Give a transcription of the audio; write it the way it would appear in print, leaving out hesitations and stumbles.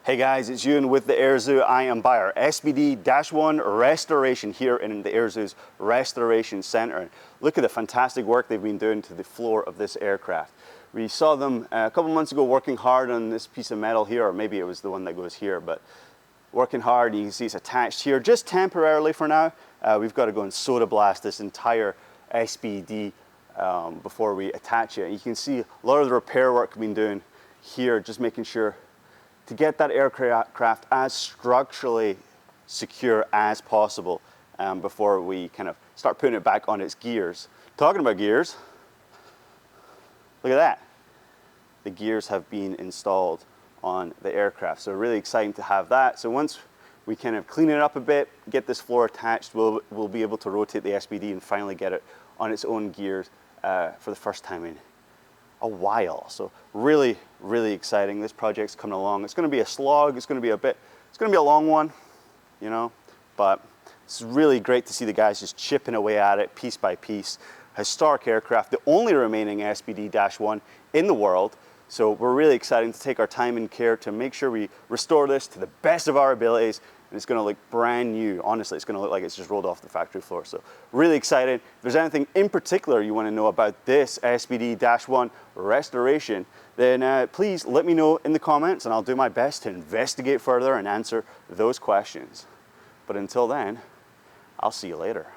Hey guys, it's Ewan with the Air Zoo. I am by our SBD-1 restoration here in the Air Zoo's Restoration Center. Look at the fantastic work they've been doing to the floor of this aircraft. We saw them a couple months ago working hard on this piece of metal here, or maybe it was the one that goes here, but working hard. You can see it's attached here just temporarily for now. We've got to go and soda blast this entire SBD before we attach it. You can see a lot of the repair work we've been doing here, just making sure to get that aircraft as structurally secure as possible before we kind of start putting it back on its gears. Talking about gears, look at that. The gears have been installed on the aircraft. So really exciting to have that. So once we kind of clean it up a bit, get this floor attached, we'll be able to rotate the SBD and finally get it on its own gears for the first time in a while. So really, really exciting. This project's coming along. It's going to be a slog. It's going to be a long one, you know, but it's really great to see the guys just chipping away at it piece by piece. Historic aircraft, the only remaining SBD-1 in the world. So we're really excited to take our time and care to make sure we restore this to the best of our abilities, and it's going to look brand new. Honestly, it's going to look like it's just rolled off the factory floor. So really excited. If there's anything in particular you want to know about this SBD-1 restoration, then please let me know in the comments, and I'll do my best to investigate further and answer those questions. But until then, I'll see you later.